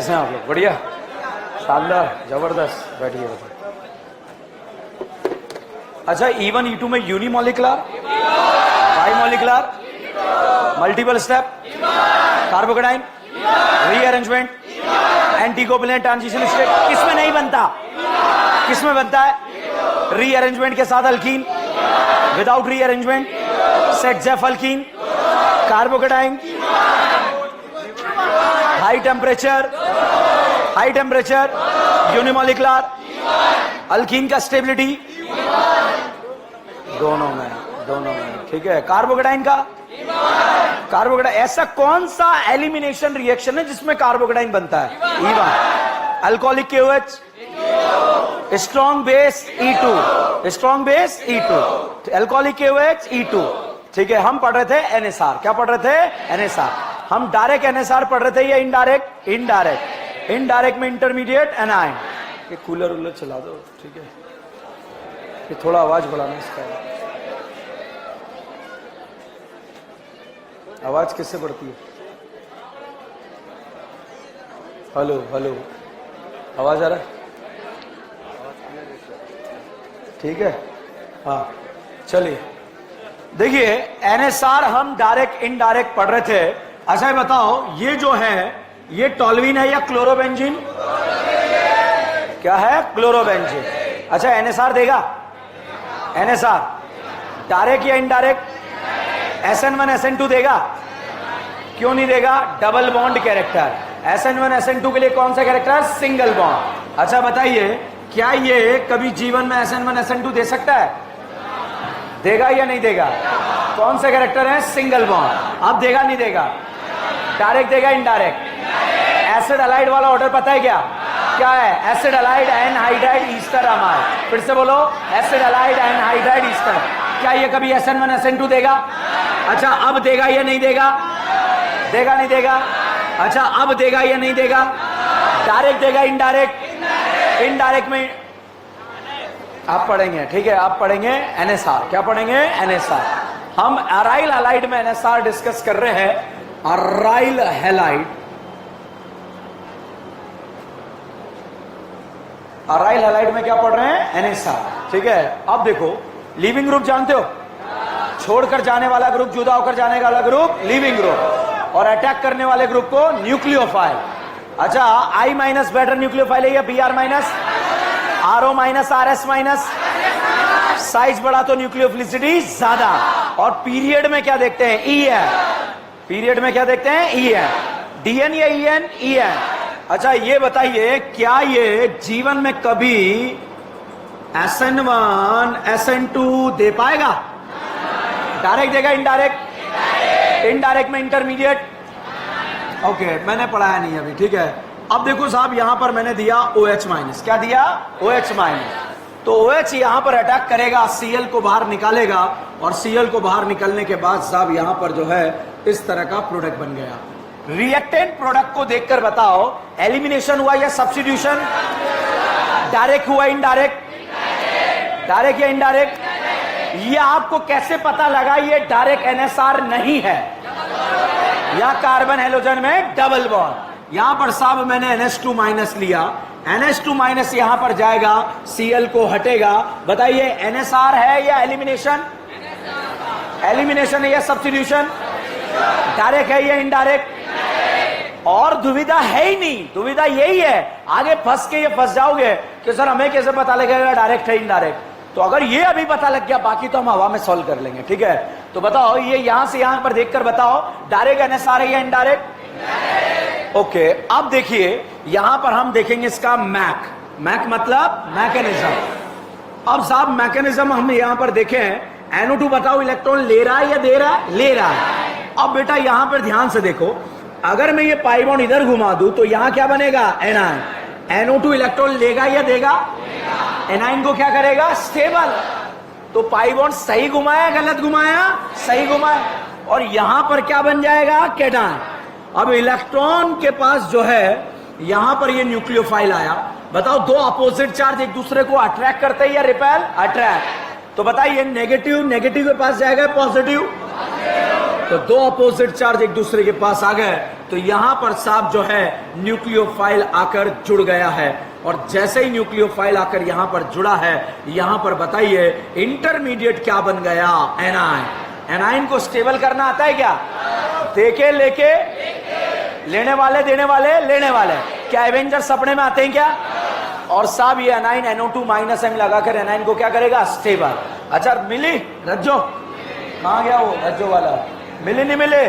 कैसे हैं आप लोग? बढ़िया, शानदार, जबरदस्त। बैठिए बैठिए। अच्छा, E1 E2 में unimolecular, bimolecular, multiple step, carbocation, rearrangement, anticovalent transition state किसमें नहीं बनता? किसमें बनता है? रीअरेंजमेंट के साथ alkene, without rearrangement Saytzeff alkene, carbocation, high temperature unimolecular, alkene का स्टेबिलिटी दोनों में, ठीक है। कार्बोकेटाइन का, कार्बोकेटाइन ऐसा कौन सा एलिमिनेशन रिएक्शन है जिसमें कार्बोकेटाइन बनता है? E1। Alcoholic KOH, strong base E2, alcoholic KOH E2, ठीक है। हम पढ़ रहे थे NSR। क्या पढ़ रहे थे? NSR। हम डायरेक्ट NSR पढ़ रहे थे या इनडायरेक्ट? इनडायरेक्ट में इंटरमीडिएट एनाइन। ये कूलर चला दो, ठीक है। ये थोड़ा आवाज बढ़ाना इसका। आवाज किससे बढ़ती है? हेलो, आवाज आ रहा है? ठीक है, हाँ। चलिए देखिए, NSR हम डायरेक्ट इनडायरेक्ट पढ़ रहे थे। अच्छा ये बताओ, ये जो है ये टोल्यूइन है या क्लोरोबेंजीन? क्या है? क्लोरोबेंजीन। अच्छा, NSR देगा? NSR डायरेक्ट या इनडायरेक्ट? SN1 SN2 देगा? क्यों नहीं देगा? Double bond character. SN1 SN2 के लिए कौन सा कैरेक्टर? Single bond. अच्छा बताइए, क्या ये कभी जीवन में SN1 SN2 दे सकता है? देगा या नहीं देगा? कौन सा कैरेक्टर है? Single bond. अब देगा नहीं देगा? डायरेक्ट देगा इनडायरेक्ट? एसिड अलाइड वाला ऑर्डर पता है क्या है? Acid allied anhydride Easter amide. फिर से बोलो, एसिड अलाइड एनहाइड्राइड ईस्टर। क्या ये कभी SN1 SN2 देगा? अच्छा, अब देगा या नहीं देगा? देगा नहीं देगा? अच्छा, अब देगा या नहीं देगा? डायरेक्ट देगा इनडायरेक्ट? इनडायरेक्ट में आप पढ़ेंगे, ठीक है। आप पढ़ेंगे NSR। क्या पढ़ेंगे? NSR। हम अराइल हैलाइड में NSR डिस्कस कर रहे हैं। अराइल हैलाइड, में क्या पढ़ रहे हैं? NSR, ठीक है। अब देखो, लिविंग ग्रुप जानते हो? छोड़कर जाने वाला ग्रुप, जुदा होकर जाने वाला ग्रुप लिविंग ग्रुप, और अटैक करने वाले ग्रुप को न्यूक्लियोफाइल। अच्छा, I माइनस बेटर न्यूक्लियोफाइल है या BR minus? RO minus RS minus? Size बड़ा तो न्यूक्लियोफिलिसिटी ज्यादा। और पीरियड में क्या देखते हैं? E है। पीरियड में क्या देखते हैं? E है। DN या EN? EN। अच्छा ये बताइए, क्या ये जीवन में कभी SN1 SN2 दे पाएगा? डायरेक्ट देगा इनडायरेक्ट? इनडायरेक्ट में इंटरमीडिएट, ओके। मैंने पढ़ाया नहीं अभी, ठीक है। अब देखो साहब, यहां पर मैंने दिया OH माइनस। क्या दिया? OH minus. तो OH यहां पर अटैक करेगा, Cl को बाहर निकालेगा, और Cl को बाहर निकलने के बाद साहब यहां पर जो है इस तरह का प्रोडक्ट बन गया। रिएक्टेंट प्रोडक्ट को देखकर बताओ, एलिमिनेशन हुआ या सब्स्टिट्यूशन? डायरेक्ट हुआ इनडायरेक्ट? डायरेक्ट या इनडायरेक्ट? ये आपको कैसे पता लगा ये डायरेक्ट NSR नहीं है? या कार्बन हेलोजन में डबल बॉन्ड। यहां पर साहब मैंने NH2 माइनस लिया, NH2 माइनस यहां पर जाएगा, Cl को हटेगा। बताइए NSR है या एलिमिनेशन? एलिमिनेशन है या सब्स्टिट्यूशन? डायरेक्ट है या इनडायरेक्ट? और दुविधा है ही नहीं, दुविधा यही है। आगे फंस के ये फंस जाओगे कि सर हमें कैसे पता लगेगा डायरेक्ट है इनडायरेक्ट? तो अगर ये अभी पता लग गया, बाकी तो हम हवा में सॉल्व कर लेंगे, ठीक है। तो बताओ, ये यहां से यहां पर देखकर बताओ, डायरेक्ट NSR है या इनडायरेक्ट? ओके। अब देखिए, यहां पर हम देखेंगे इसका मैक मतलब मैकेनिज्म। अब साहब मैकेनिज्म हम यहां पर देखें, NO2 बताओ इलेक्ट्रॉन ले रहा है या दे रहा है? ले रहा है। अब बेटा यहां पर ध्यान से देखो, अगर मैं ये पाई बॉन्ड इधर घुमा दूं तो यहां क्या बनेगा? एनाइन। NO2 इलेक्ट्रॉन लेगा या देगा? एनाइन को क्या करेगा? स्टेबल। तो पाई बॉन्ड सही घुमाया, गलत घुमाया? सही घुमाया। और यहां पर क्या बन जाएगा? कैटायन। अब इलेक्ट्रॉन के पास जो है यहां पर ये न्यूक्लियोफाइल आया। बताओ, दो अपोजिट चार्ज एक दूसरे को अट्रैक्ट करते हैं या रिपेल? अट्रैक्ट। तो बताइए, नेगेटिव के पास जाएगा पॉजिटिव? तो दो अपोजिट चार्ज एक दूसरे के पास आ गए, तो यहां पर साहब जो है न्यूक्लियोफाइल आकर जुड़ गया है, और जैसे ही न्यूक्लियोफाइल आकर यहां पर जुड़ा है, यहां पर बताइए इंटरमीडिएट क्या बन गया? एनाइन। एनाइन को स्टेबल करना आता है क्या? देके लेके, लेने वाले देने वाले लेने वाले, क्या एवेंजर्स सपने में आते हैं क्या? और साहब ये एनाइन NO2 माइनस M लगाकर एनाइन को क्या करेगा? स्टेबल। अच्छा मिली रज्जो? कहां गया वो रज्जो वाला? मिली नहीं मिले?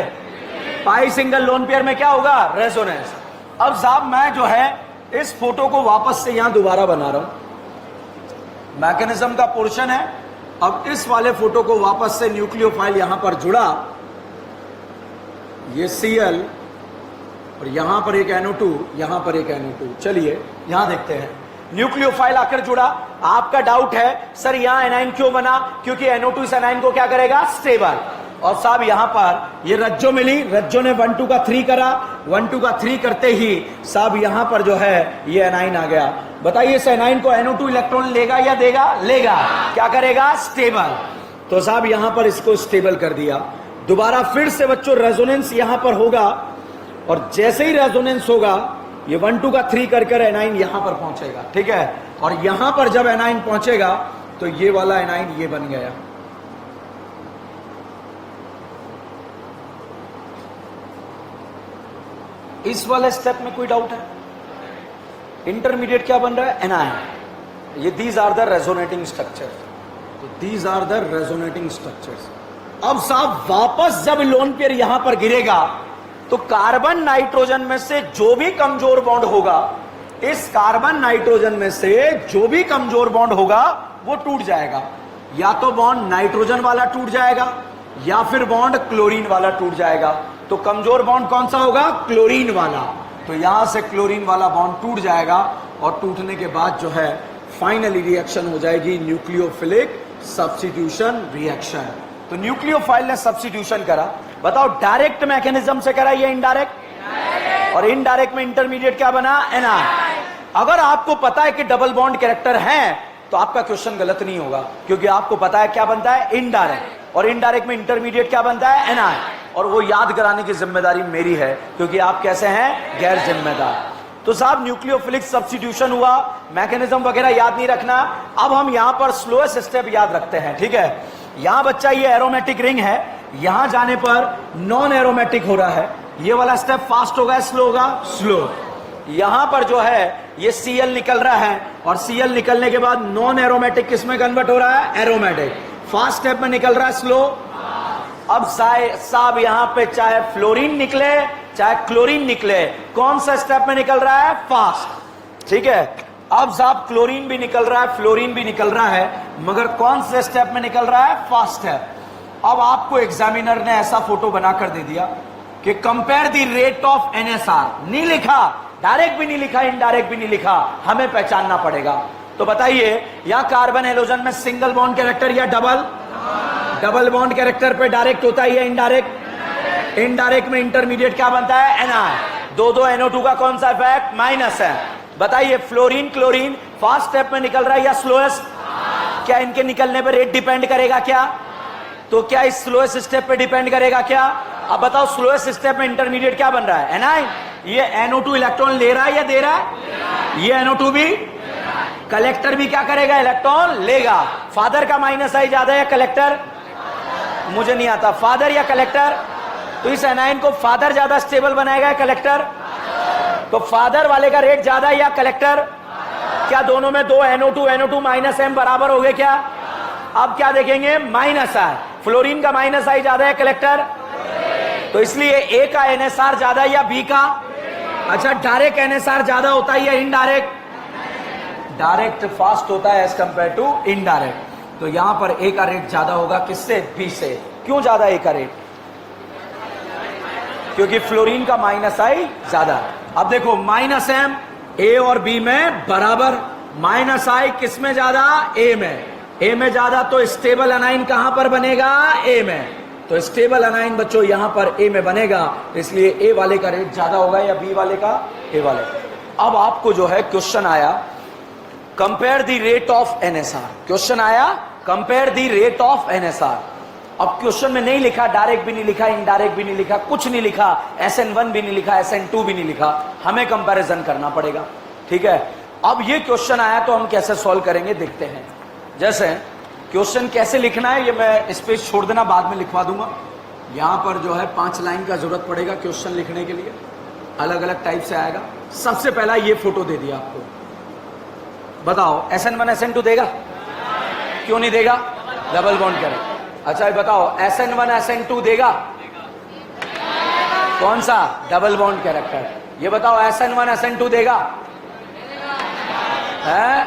पाई सिंगल लोन पेयर में क्या होगा? रेजोनेंस। अब साहब मैं जो है इस फोटो को वापस से यहां दोबारा बना रहा हूं, मैकेनिज्म का पोर्शन है। अब इस वाले फोटो को वापस से न्यूक्लियोफाइल यहां पर जुड़ा, ये Cl और यहां पर एक NO2, यहां पर एक NO2। चलिए यहां देखते हैं, न्यूक्लियोफाइल आकर जुड़ा। आपका डाउट है सर यहां एनाइन क्यों बना? क्योंकि NO2 इस एनाइन को क्या करेगा? स्टेबल। और साहब यहां पर ये रज्जो मिली, रज्जो ने 1 2 का 3 करा, 1 2 का 3 करते ही साहब यहां पर जो है ये एनाइन आ गया। बताइए इस एनाइन को NO2 इलेक्ट्रॉन लेगा या देगा? लेगा। क्या करेगा? स्टेबल। तो साहब यहां पर इसको स्टेबल कर दिया। दोबारा फिर से बच्चों रेजोनेंस यहां पर होगा, और जैसे ही रेजोनेंस होगा ये 1 2 का 3 कर एनाइन यहां पर पहुंचेगा, ठीक है। और यहां पर जब एनाइन पहुंचेगा तो ये वाला एनाइन ये बन गया। इस वाले स्टेप में कोई डाउट है? इंटरमीडिएट क्या बन रहा है? एनाइन। ये these are the resonating structure, तो these are the resonating structures. अब साहब वापस जब लोन पेयर यहां पर गिरेगा तो कार्बन नाइट्रोजन में से जो भी कमजोर बॉन्ड होगा, इस कार्बन नाइट्रोजन में से जो भी कमजोर बॉन्ड होगा वो टूट जाएगा। या तो बॉन्ड नाइट्रोजन वाला टूट जाएगा या फिर बॉन्ड क्लोरीन वाला टूट जाएगा। तो कमजोर बॉन्ड कौन सा होगा? क्लोरीन वाला। तो यहां से क्लोरीन वाला बॉन्ड टूट जाएगा, और टूटने के बाद जो है फाइनली रिएक्शन हो जाएगी न्यूक्लियोफिलिक सब्स्टिट्यूशन रिएक्शन। तो न्यूक्लियोफाइल ने सब्स्टिट्यूशन करा। बताओ डायरेक्ट मैकेनिज्म से करा या इनडायरेक्ट? और इनडायरेक्ट में इंटरमीडिएट क्या बना? एनाइन। अगर आपको पता है कि डबल बॉन्ड कैरेक्टर है तो आपका क्वेश्चन गलत नहीं होगा, क्योंकि आपको पता है क्या बनता है? इनडायरेक्ट। और इनडायरेक्ट में इंटरमीडिएट क्या बनता है? एनाइन। और वो याद कराने की जिम्मेदारी मेरी है, क्योंकि आप कैसे हैं? गैर जिम्मेदार। तो साहब न्यूक्लियोफिलिक सब्स्टिट्यूशन हुआ, मैकेनिज्म वगैरह याद नहीं रखना। अब हम यहां पर स्लोएस्ट स्टेप याद रखते हैं, ठीक है। यहां बच्चा ये एरोमेटिक रिंग है, यहां जाने पर नॉन एरोमेटिक हो रहा है। ये वाला स्टेप फास्ट होगा स्लो होगा? स्लो। यहां पर जो है ये Cl निकल रहा है, और Cl निकलने के बाद नॉन एरोमेटिक किस में कन्वर्ट हो रहा है? एरोमेटिक। फास्ट स्टेप में निकल रहा है, स्लो। अब साहब यहां पे चाहे फ्लोरीन निकले चाहे क्लोरीन निकले, कौन सा स्टेप में निकल रहा है? फास्ट, ठीक है। अब साहब क्लोरीन भी निकल रहा है, फ्लोरीन भी निकल रहा है, मगर कौन से स्टेप में निकल रहा है? Fast step. अब आपको एग्जामिनर ने ऐसा फोटो बनाकर दे दिया कि compare the rate of NSR। नहीं लिखा, डायरेक्ट भी नहीं लिखा, इनडायरेक्ट भी नहीं लिखा, हमें पहचानना पड़ेगा। तो बताइए यहां कार्बन हेलोजन में सिंगल बॉन्ड कैरेक्टर या डबल? डबल बॉन्ड कैरेक्टर पे डायरेक्ट होता है या इनडायरेक्ट? इनडायरेक्ट में इंटरमीडिएट क्या बनता है? एनाइन। दो NO2 का कौन सा इफेक्ट? माइनस है। बताइए फ्लोरीन क्लोरीन फास्ट स्टेप में निकल रहा है या स्लोएस्ट? क्या इनके निकलने पर रेट डिपेंड करेगा क्या? तो क्या इस स्लोएस्ट स्टेप पे डिपेंड करेगा क्या? अब बताओ स्लोएस्ट स्टेप में इंटरमीडिएट क्या बन रहा है? एनाइन। ये NO2 इलेक्ट्रॉन ले रहा है या दे रहा है? ये NO2 भी, कलेक्टर भी क्या करेगा? इलेक्ट्रॉन लेगा। फादर का माइनस आई ज्यादा है कलेक्टर? मुझे नहीं आता, फादर या कलेक्टर? तो इस एनाइन को फादर ज्यादा स्टेबल बनाएगा या कलेक्टर? तो फादर वाले का रेट ज्यादा है या कलेक्टर? क्या दोनों में दो NO2 माइनस M बराबर हो गए क्या? अब क्या देखेंगे? माइनस आई। फ्लोरीन का माइनस आई ज्यादा है कलेक्टर? तो इसलिए A का NSR ज्यादा है या B का? अच्छा डायरेक्ट NSR ज्यादा होता है या इनडायरेक्ट? डायरेक्ट फास्ट होता है एज कंपेयर टू इनडायरेक्ट। तो यहां पर A का रेट ज्यादा होगा किससे? B से। क्यों ज्यादा A का रेट? क्योंकि फ्लोरीन का माइनस आई ज्यादा। अब देखो माइनस M A और B में बराबर, माइनस आई किस में ज्यादा? A में। A में ज्यादा, तो स्टेबल एनाइन कहां पर बनेगा? A में। तो स्टेबल एनाइन बच्चों यहां पर A में बनेगा, इसलिए A वाले का रेट ज्यादा होगा या B वाले का? A वाले का। अब आपको जो है क्वेश्चन आया compare the rate of NSR। Question आया compare the rate of NSR। अब क्वेश्चन में नहीं लिखा, डायरेक्ट भी नहीं लिखा, इनडायरेक्ट भी नहीं लिखा, कुछ नहीं लिखा, SN1 भी नहीं लिखा, SN2 भी नहीं लिखा, हमें कंपैरिजन करना पड़ेगा। ठीक है, अब ये क्वेश्चन आया तो हम कैसे सॉल्व करेंगे देखते हैं। जैसे क्वेश्चन कैसे लिखना है ये मैं स्पेस छोड़ देना, बाद में लिखवा दूंगा। यहां पर जो है 5 लाइन का जरूरत पड़ेगा क्वेश्चन लिखने के लिए, अलग अलग टाइप से आएगा। सबसे पहला ये फोटो दे दिया आपको, बताओ SN1 SN2 देगा? क्यों नहीं देगा? डबल बॉन्ड करें। अच्छा बताओ SN1 SN2 देगा? कौन सा? Double bond character. ये बताओ SN1 SN2 देगा? है?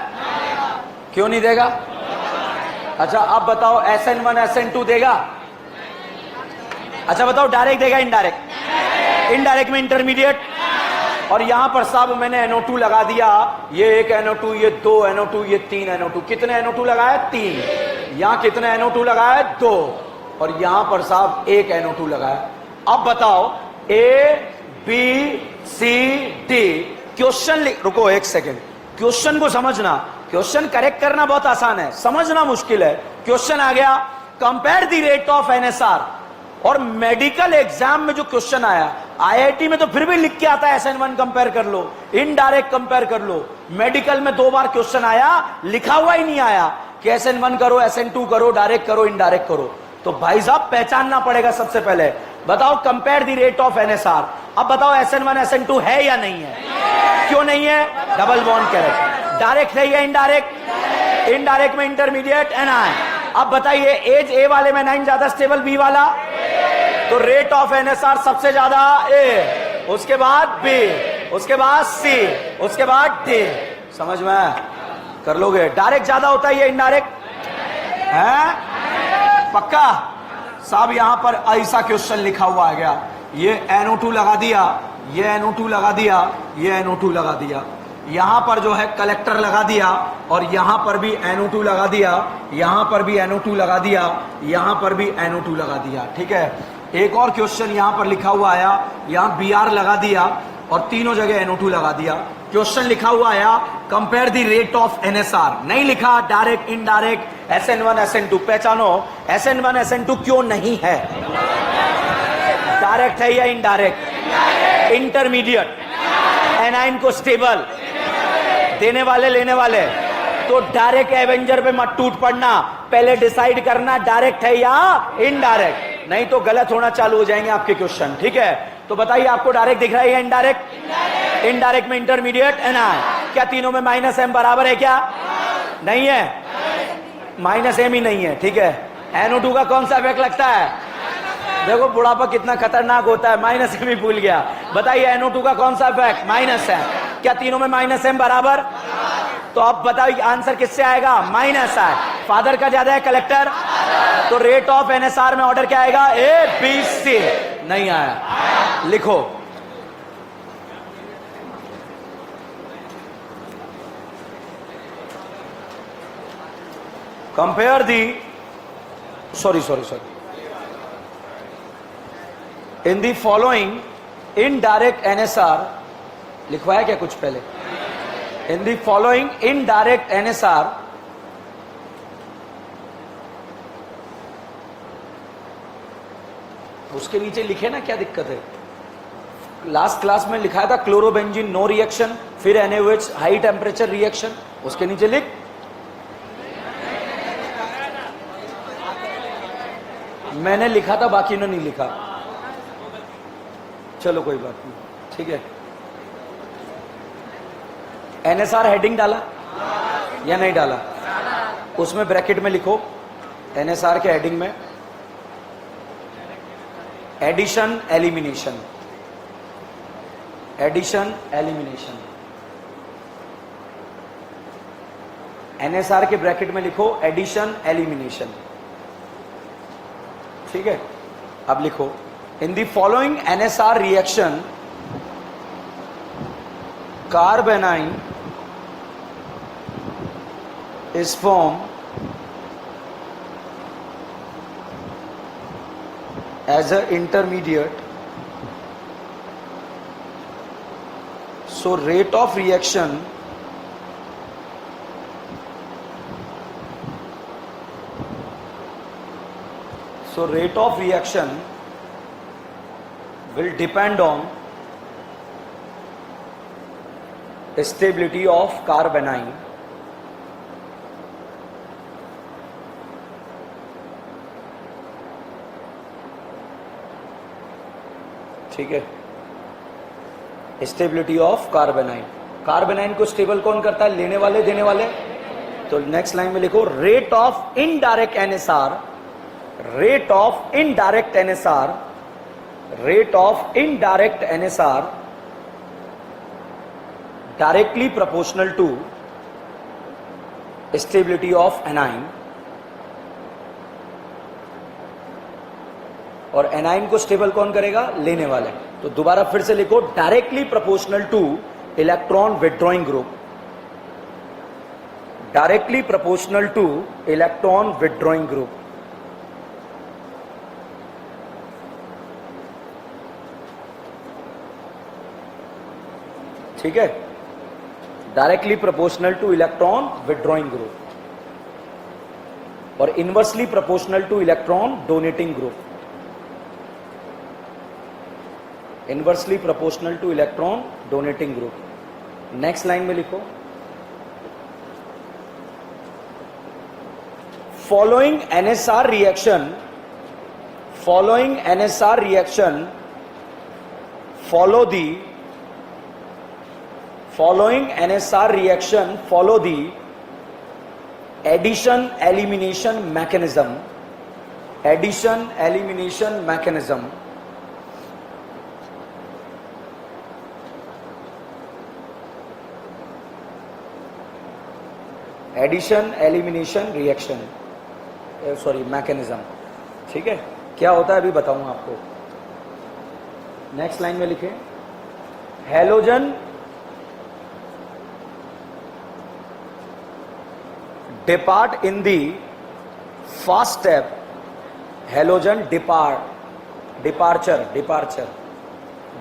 क्यों नहीं देगा? अच्छा अब बताओ SN1 SN2 देगा? अच्छा बताओ डायरेक्ट देगा इनडायरेक्ट? इनडायरेक्ट में इंटरमीडिएट। और यहां पर साहब मैंने NO2 लगा दिया, ये एक NO2, ये 2 NO2, ये 3 NO2। कितने NO2 लगाया? 3। यहां कितने NO2 लगाया? 2। और यहां पर साहब एक NO2 लगाया। अब बताओ A B C D question रुको एक सेकेंड, क्वेश्चन को समझना। क्वेश्चन करेक्ट करना बहुत आसान है, समझना मुश्किल है। क्वेश्चन आ गया compare the rate of NSR, और मेडिकल एग्जाम में जो क्वेश्चन आया, IIT में तो फिर भी लिख के आता है SN1 कंपेयर कर लो, इनडायरेक्ट कंपेयर कर लो। मेडिकल में 2 बार क्वेश्चन आया, लिखा हुआ ही नहीं आया कि SN1 करो, SN2 करो, डायरेक्ट करो, इनडायरेक्ट करो। तो भाई साहब पहचानना पड़ेगा सबसे पहले। बताओ compare the rate of NSR। अब बताओ SN1 SN2 है या नहीं है? क्यों नहीं है? Double bond character. डायरेक्ट है या इनडायरेक्ट? इनडायरेक्ट में इंटरमीडिएट NI। अब बताइए एज A वाले में 9 ज्यादा स्टेबल, B वाला? तो रेट ऑफ NSR सबसे ज्यादा A, उसके बाद B, उसके बाद C, उसके बाद D। समझ में कर लोगे? डायरेक्ट ज्यादा होता है या इनडायरेक्ट है? पक्का साहब यहां पर ऐसा क्वेश्चन लिखा हुआ आ गया, ये NO2 लगा दिया, ये NO2 लगा दिया, ये NO2 लगा दिया, यहां पर जो है कलेक्टर लगा दिया, और यहां पर भी NO2 लगा दिया, यहां पर भी NO2 लगा दिया, यहां पर भी NO2 लगा दिया। ठीक है, एक और क्वेश्चन यहां पर लिखा हुआ आया, यहां BR लगा दिया और तीनों जगह NO2 लगा दिया। क्वेश्चन लिखा हुआ आया compare the rate of NSR, नहीं लिखा डायरेक्ट इनडायरेक्ट, SN1 SN2। पहचानो SN1 SN2 क्यों नहीं है? डायरेक्ट है या इनडायरेक्ट? इंटरमीडिएट। एनाइन को स्टेबल देने वाले लेने वाले। तो डायरेक्ट एवेंजर पे मत टूट पड़ना, पहले डिसाइड करना डायरेक्ट है या इनडायरेक्ट, नहीं तो गलत होना चालू हो जाएंगे आपके क्वेश्चन। ठीक है, तो बताइए आपको डायरेक्ट दिख रहा है या इनडायरेक्ट? इनडायरेक्ट में इंटरमीडिएट NI। क्या तीनों में -M बराबर है क्या? नहीं है, -M ही नहीं है। ठीक है, NO2 का कौन सा इफेक्ट लगता है? देखो बुढ़ापा कितना खतरनाक होता है, -M ही भूल गया। बताइए NO2 का कौन सा इफेक्ट? -M। क्या तीनों में -M बराबर? तो अब बताइए आंसर किससे आएगा? -I। फादर का ज्यादा है कलेक्टर, तो रेट ऑफ NSR में ऑर्डर क्या आएगा? A B C। नहीं आया, लिखो compare the sorry in the following indirect NSR। लिखवाया क्या कुछ पहले? इन दी फॉलोइंग इनडायरेक्ट NSR उसके नीचे लिखे ना, क्या दिक्कत है? लास्ट क्लास में लिखा था क्लोरोबेंजीन नो रिएक्शन, फिर NaOH हाई टेम्परेचर रिएक्शन, उसके नीचे लिख। मैंने लिखा था, बाकी ने नहीं लिखा। चलो कोई बात नहीं, ठीक है। NSR हेडिंग डाला या नहीं डाला? उसमें ब्रैकेट में लिखो NSR के हेडिंग में addition elimination, addition elimination. NSR के ब्रैकेट में लिखो एडिशन एलिमिनेशन। ठीक है, अब लिखो in the following NSR reaction carbanion is formed as an intermediate, so rate of reaction So rate of reaction will depend on stability of carbanion ठीक है, stability of कार्बेनाइन। कार्बेनाइन को स्टेबल कौन करता है? लेने वाले, देने वाले। तो नेक्स्ट लाइन में लिखो rate of indirect NSR, rate of indirect NSR, rate of indirect NSR directly proportional to stability of anion. और एनाइन को स्टेबल कौन करेगा? लेने वाले। तो दोबारा फिर से लिखो directly proportional to electron withdrawing group, directly proportional to electron withdrawing group. ठीक है, directly proportional to electron withdrawing group और inversely proportional to electron donating group, inversely proportional to electron donating group. Next line में लिखो following NSR reaction, following NSR reaction follow the, following NSR reaction follow the addition elimination mechanism, addition elimination mechanism. Addition elimination reaction, sorry mechanism. ठीक है, क्या होता है अभी बताऊंगा आपको। नेक्स्ट लाइन में लिखे halogen depart in the first step, halogen depart, departure, departure,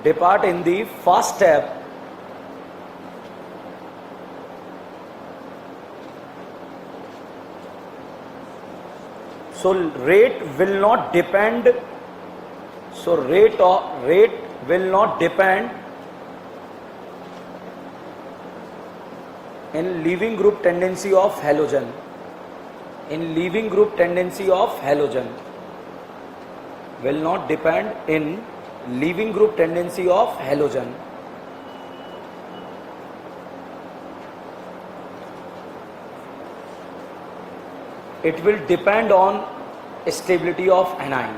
depart in the first step so rate will not depend, so rate will not depend in leaving group tendency of halogen, in leaving group tendency of halogen, will not depend in leaving group tendency of halogen। It will depend on stability of anion,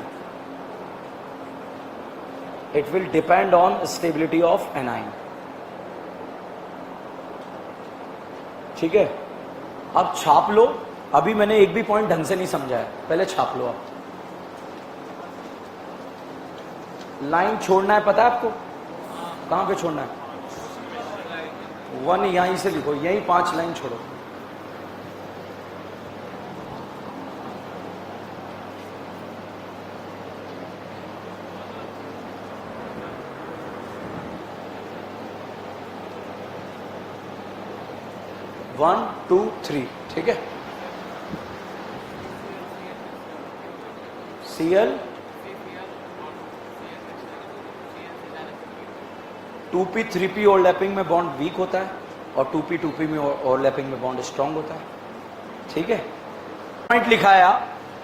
it will depend on stability of anion। ठीक है, अब छाप लो। अभी मैंने एक भी point ढंग से नहीं समझा है, पहले छाप लो। आप लाइन छोड़ना है, पता है आपको कहां पे छोड़ना है? 1 यहीं से लिखो, यहीं 5 लाइन छोड़ो। वन, 2, 3, ठीक है। Cl 2p 3p ओवरलैपिंग में बॉन्ड वीक होता है और 2p 2p में ओवरलैपिंग में बॉन्ड स्ट्रांग होता है। ठीक है, पॉइंट लिखाया।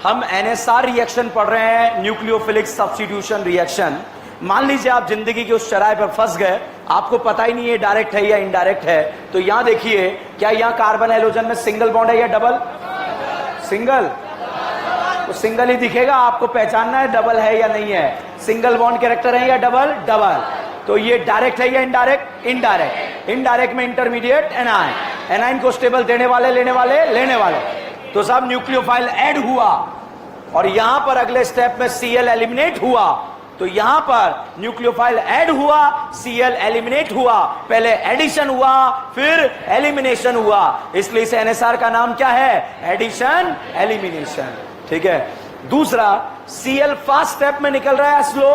हम एनएसआर रिएक्शन पढ़ रहे हैं, न्यूक्लियोफिलिक सब्स्टिट्यूशन रिएक्शन। मान लीजिए आप जिंदगी के उस चौराहे पर फंस गए, आपको पता ही नहीं है डायरेक्ट है या इनडायरेक्ट है। तो यहां देखिए, क्या यहां कार्बन हैलोजन में सिंगल बॉन्ड है या डबल? सिंगल, तो सिंगल ही दिखेगा, आपको पहचानना है डबल है या नहीं है। सिंगल बॉन्ड कैरेक्टर है या डबल? डबल। तो ये डायरेक्ट है या इनडायरेक्ट? इनडायरेक्ट। इनडायरेक्ट में इंटरमीडिएट एनाइन, एनाइन को स्टेबल देने वाले, लेने वाले, लेने वाले। तो सब न्यूक्लियोफाइल ऐड हुआ और यहां पर अगले स्टेप में Cl एलिमिनेट हुआ। तो यहां पर न्यूक्लियोफाइल ऐड हुआ, Cl एलिमिनेट हुआ। पहले एडिशन हुआ, फिर एलिमिनेशन हुआ, इसलिए इस एनएसआर का नाम क्या है? Addition elimination. ठीक है। दूसरा, Cl फास्ट स्टेप में निकल रहा है स्लो,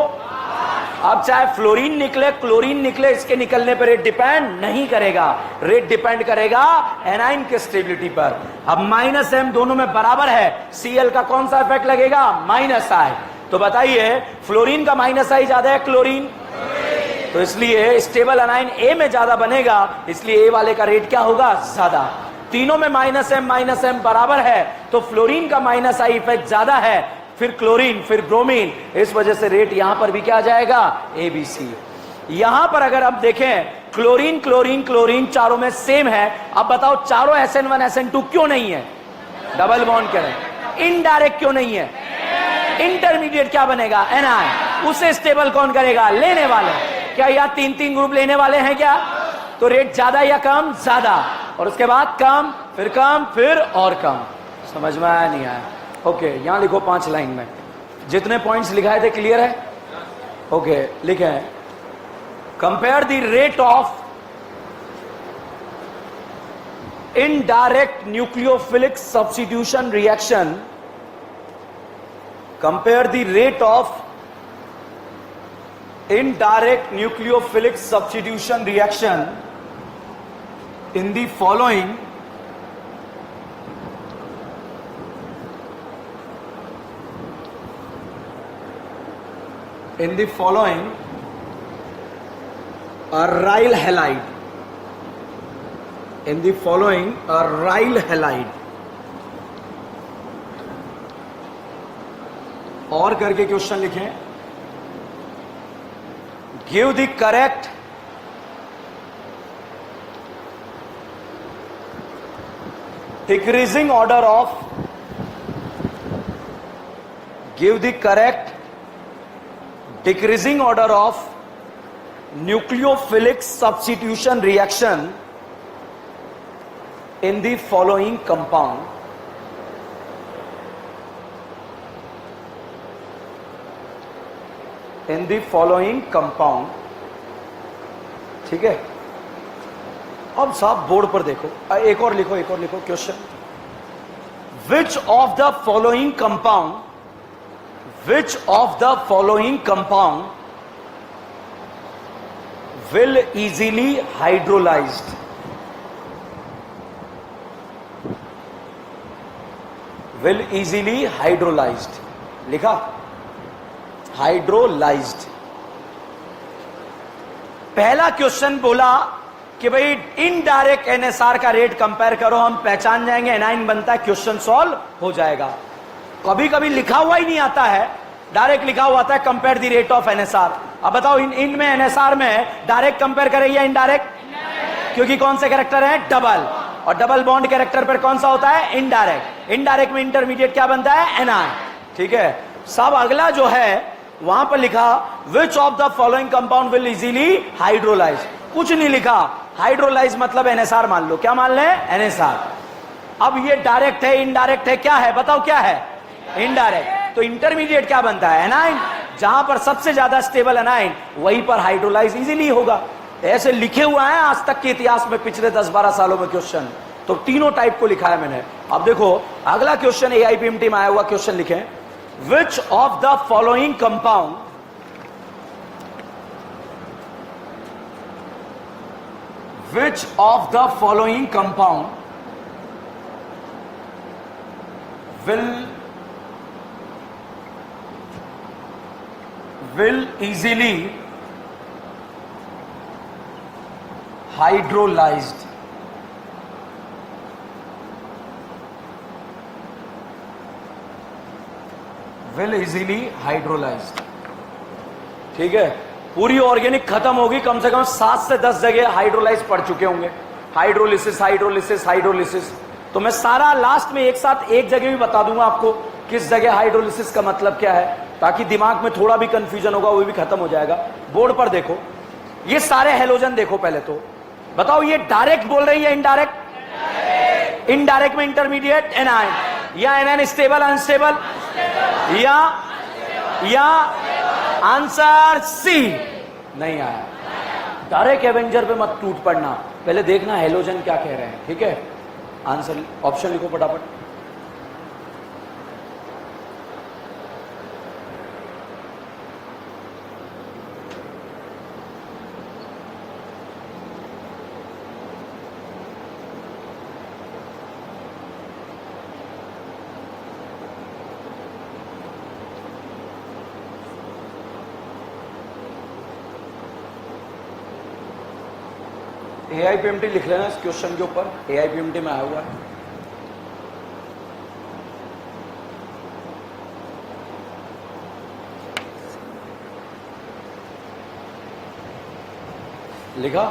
अब चाहे फ्लोरीन निकले क्लोरीन निकले, इसके निकलने पर रेट डिपेंड नहीं करेगा, रेट डिपेंड करेगा एनाइन के स्टेबिलिटी पर। अब माइनस एम दोनों में बराबर है, Cl का कौन सा इफेक्ट लगेगा? माइनस आई। तो बताइए फ्लोरीन का माइनस आई ज्यादा है क्लोरीन, तो इसलिए स्टेबल एनाइन ए में ज्यादा बनेगा, इसलिए ए वाले का रेट क्या होगा? ज्यादा। तीनों में माइनस एम बराबर है, तो फ्लोरीन का माइनस आई इफेक्ट ज्यादा है, फिर क्लोरीन, फिर ब्रोमीन, इस वजह से रेट यहां पर भी क्या आ जाएगा? ABC। यहां पर अगर आप देखें क्लोरीन क्लोरीन क्लोरीन चारों में सेम है, अब बताओ चारों SN1 SN2 क्यों नहीं है? डबल बॉन्ड करें। इनडायरेक्ट क्यों नहीं है? इंटरमीडिएट क्या बनेगा? एनाइन। उसे स्टेबल कौन करेगा? लेने वाले। क्या यहां तीन तीन ग्रुप लेने वाले हैं क्या? तो रेट ज्यादा या कम? ज्यादा। और उसके बाद कम, फिर और कम। समझ में आया नहीं आया? ओके, यहां लिखो 5 लाइन में जितने पॉइंट्स लिखाए थे, क्लियर है? ओके, लिखे हैं compare the rate of indirect nucleophilic substitution reaction, compare the rate of indirect nucleophilic substitution reaction in the following aryl halide, in the following aryl halide, और करके क्वेश्चन लिखें, give the correct decreasing order of, give the correct decreasing order of nucleophilic substitution reaction in the following compound, in the following compound। ठीक है, अब साहब board पर देखो, एक और लिखो question, which of the following compound will easily hydrolyzed, लिखा हाइड्रोलाइज्ड। पहला क्वेश्चन बोला कि भाई इनडायरेक्ट एनएसआर का रेट कंपेयर करो, हम पहचान जाएंगे एनाइन बनता है, क्वेश्चन सॉल्व हो जाएगा। कभी कभी लिखा हुआ ही नहीं आता है, डायरेक्ट लिखा हुआ आता है compare the rate of NSR. अब बताओ इन में एनएसआर में डायरेक्ट कंपेयर करें या इनडायरेक्ट? क्योंकि कौन से कैरेक्टर है? डबल, और डबल बॉन्ड कैरेक्टर पर कौन सा होता है? इनडायरेक्ट। इनडायरेक्ट में इंटरमीडिएट क्या बनता है? एनाइन। ठीक है साहब, अगला जो है वहां पर लिखा which of the following compound will easily hydrolyse, कुछ नहीं लिखा। हाइड्रोलाइज मतलब एनएसआर मान लो, क्या मान लें? एनएसआर। अब ये डायरेक्ट है इनडायरेक्ट है, क्या है बताओ? क्या है? इनडायरेक्ट। तो इंटरमीडिएट क्या बनता है? एनाइन। जहां पर सबसे ज्यादा स्टेबल एनाइन, वहीं पर हाइड्रोलाइज इजीली होगा। ऐसे लिखे हुआ है आज तक के इतिहास में, पिछले 10-12 सालों में क्वेश्चन, तो तीनों टाइप को लिखा है मैंने। अब देखो अगला क्वेश्चन AIPMT में आया हुआ क्वेश्चन लिखे, which of the following compound will easily hydrolyzed, will easily hydrolyzed। ठीक है, पूरी ऑर्गेनिक खत्म होगी, कम से कम 7 से 10 जगह हाइड्रोलाइज पढ़ चुके होंगे, हाइड्रोलिसिस। तो मैं सारा लास्ट में एक साथ एक जगह भी बता दूंगा आपको किस जगह हाइड्रोलिसिस का मतलब क्या है, ताकि दिमाग में थोड़ा भी कंफ्यूजन होगा वो भी खत्म हो जाएगा। बोर्ड पर देखो, ये सारे हेलोजन देखो, पहले तो बताओ ये डायरेक्ट बोल रहे हैं या इनडायरेक्ट? इनडायरेक्ट में इंटरमीडिएट एनाइन, या एनाइन स्टेबल अनस्टेबल, या आंसर सी नहीं आया। डायरेक्ट एवेंजर पे मत टूट पड़ना, पहले देखना हेलोजन क्या कह रहे हैं। ठीक है, आंसर ऑप्शन लिखो फटाफट। AIPMT लिख लेना इस क्वेश्चन के ऊपर, AIPMT में आया हुआ है। लिखा?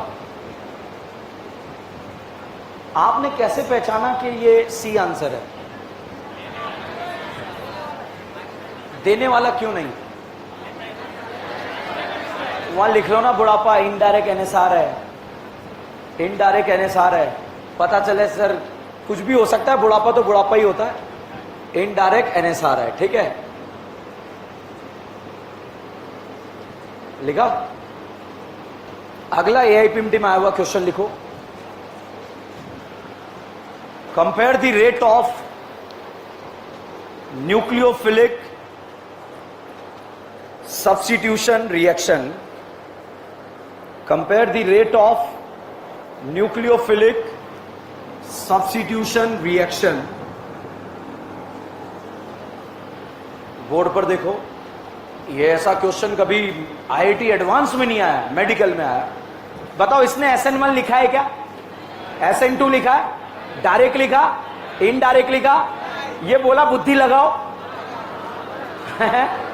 आपने कैसे पहचाना कि ये सी आंसर है? देने वाला क्यों नहीं? वहां लिख लो ना, बुढ़ापा इनडायरेक्ट NSR है, इनडायरेक्ट NSR है। पता चले सर कुछ भी हो सकता है, बुढ़ापा तो बुढ़ापा ही होता है, इनडायरेक्ट NSR है। ठीक है, लिखा? अगला AIPMT में आया हुआ क्वेश्चन लिखो। Compare the rate of nucleophilic substitution reaction, compare the rate of nucleophilic substitution reaction। Board पर देखो, ये ऐसा क्वेश्चन कभी IIT एडवांस में नहीं आया, मेडिकल में आया। बताओ इसने SN1 लिखा है क्या? SN2 लिखा है? डायरेक्ट लिखा? इनडायरेक्ट लिखा? ये बोला बुद्धि लगाओ।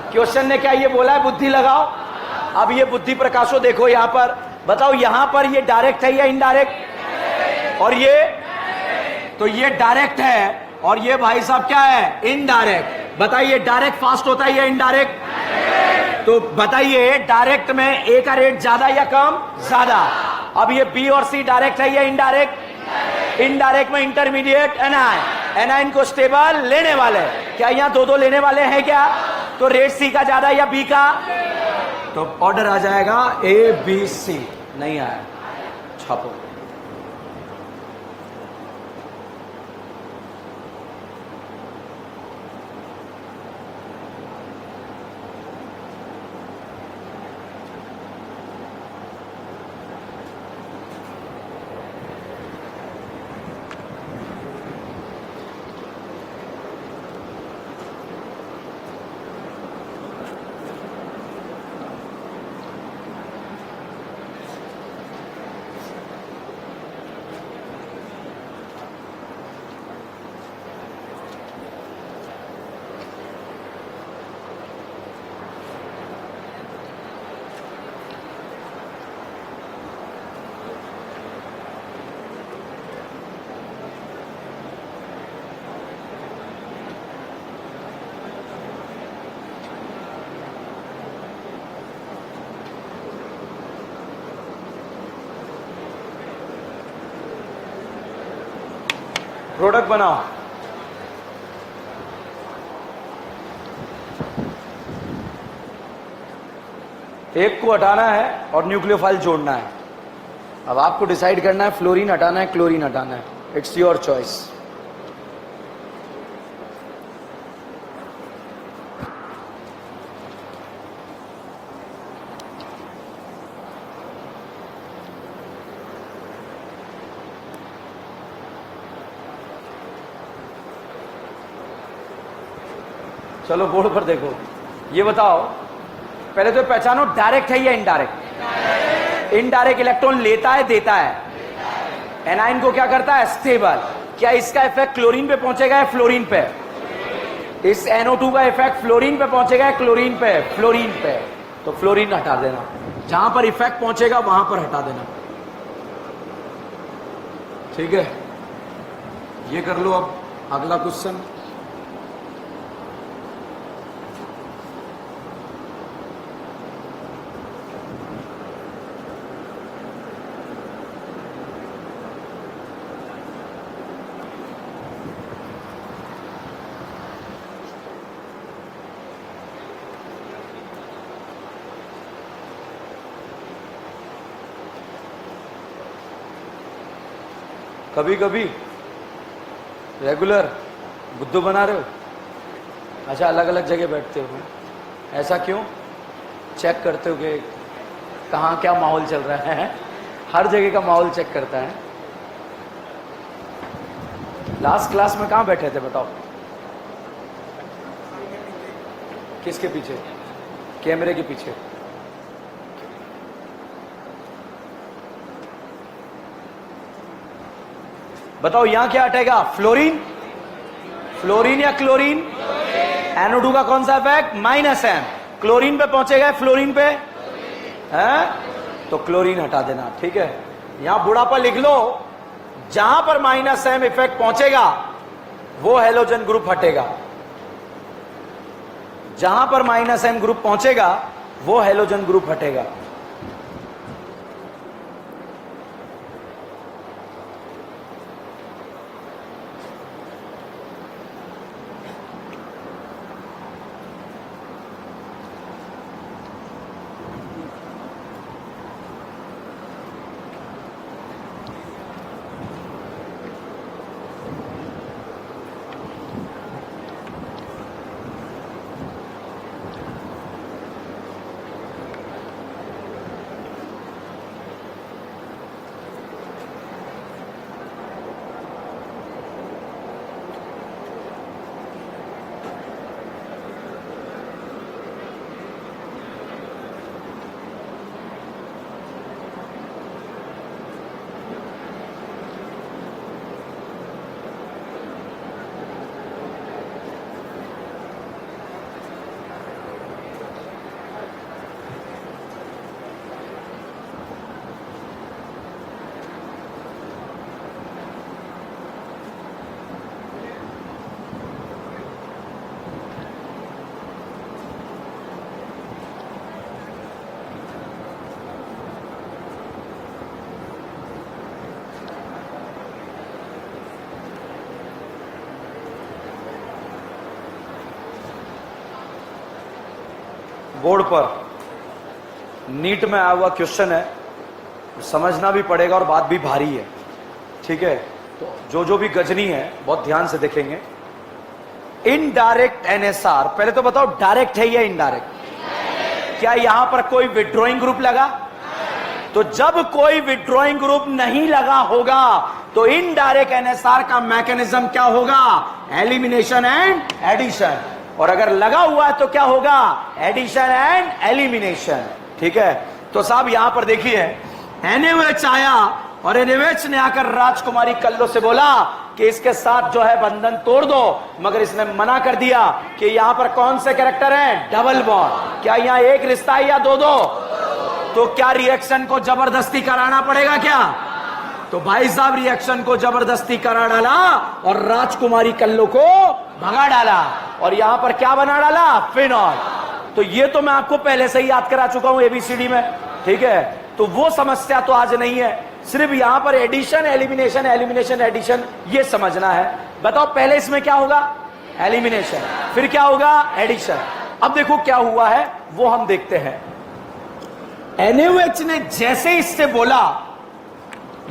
क्वेश्चन ने क्या ये बोला है बुद्धि लगाओ? अब ये बुद्धि प्रकाशो देखो यहां पर, बताओ यहां पर ये डायरेक्ट है या इनडायरेक्ट? और ये तो ये डायरेक्ट है, और ये भाई साहब क्या है? इनडायरेक्ट। बताइए डायरेक्ट फास्ट होता है या इनडायरेक्ट? तो बताइए डायरेक्ट में ए का रेट ज्यादा या कम? ज्यादा। अब ये बी और सी डायरेक्ट है या इनडायरेक्ट? इनडायरेक्ट में इंटरमीडिएट एनाइन को स्टेबल लेने वाले, क्या यहां दो लेने वाले हैं क्या? तो रेट सी का ज्यादा या बी का? तो ऑर्डर आ जाएगा ABC। नहीं आया, छापो। प्रोडक्ट बनाओ। एक को हटाना है और न्यूक्लियोफाइल जोड़ना है। अब आपको डिसाइड करना है फ्लोरीन हटाना है, क्लोरीन हटाना है। It's your choice. चलो बोर्ड पर देखो, ये बताओ पहले तो पहचानो डायरेक्ट है या इनडायरेक्ट। इनडायरेक्ट इलेक्ट्रॉन लेता है देता है। एनाइन को क्या करता है? स्टेबल। क्या इसका इफेक्ट क्लोरीन पे पहुंचेगा या फ्लोरीन पे? इस NO2 का इफेक्ट फ्लोरीन पे पहुंचेगा या क्लोरीन पे? फ्लोरीन पे। तो फ्लोरीन हटा देना, जहां पर इफेक्ट पहुंचेगा वहां पर हटा देना। ठीक है, ये कर लो। अब अगला क्वेश्चन। कभी कभी रेगुलर बुद्धू बना रहे हो? अच्छा, अलग अलग जगह बैठते हो, ऐसा क्यों? चेक करते हो कि कहाँ क्या माहौल चल रहा है? हर जगह का माहौल चेक करता है। लास्ट क्लास में कहाँ बैठे थे बताओ? किसके पीछे? कैमरे के पीछे। बताओ यहां क्या हटेगा? फ्लोरीन, फ्लोरीन या क्लोरीन? NO2 का कौन सा इफेक्ट? -M। क्लोरीन पे पहुंचेगा, फ्लोरीन पे है, तो क्लोरीन हटा देना, ठीक है। यहां बुढ़ापा लिख लो, जहां पर -M इफेक्ट पहुंचेगा वो हेलोजन ग्रुप हटेगा, जहां पर -M ग्रुप पहुंचेगा वो हेलोजन ग्रुप हटेगा। बोर्ड पर नीट में आया हुआ क्वेश्चन है, समझना भी पड़ेगा और बात भी भारी है, ठीक है। तो जो भी गजनी है बहुत ध्यान से देखेंगे। इनडायरेक्ट NSR, पहले तो बताओ डायरेक्ट है या इनडायरेक्ट? क्या यहां पर कोई विड्रॉइंग ग्रुप लगा? तो जब कोई विड्रॉइंग ग्रुप नहीं लगा होगा तो इनडायरेक्ट NSR का मैकेनिज्म क्या होगा? Elimination and addition. और अगर लगा हुआ है तो क्या होगा? एडिशन एंड एलिमिनेशन, ठीक है। तो साहब यहां पर देखिए, NaOH आया और NaOH ने आकर राजकुमारी कल्लो से बोला कि इसके साथ जो है बंधन तोड़ दो, मगर इसने मना कर दिया कि यहां पर कौन से कैरेक्टर हैं? Double bond. क्या यहां एक रिश्ता है या दो दो? तो क्या रिएक्शन को जबरदस्ती कराना पड़ेगा क्या? तो भाई साहब रिएक्शन को जबरदस्ती करा डाला और राजकुमारी कल्लो को भगा डाला और यहां पर क्या बना डाला? फिनॉल। तो ये तो मैं आपको पहले से ही याद करा चुका हूं ABCD में, ठीक है। तो वो समस्या तो आज नहीं है, सिर्फ यहां पर एडिशन एलिमिनेशन, एलिमिनेशन एडिशन ये समझना है। बताओ पहले इसमें क्या होगा? एलिमिनेशन, फिर क्या होगा? एडिशन। अब देखो क्या हुआ है वो हम देखते हैं। NaOH ने जैसे इससे बोला,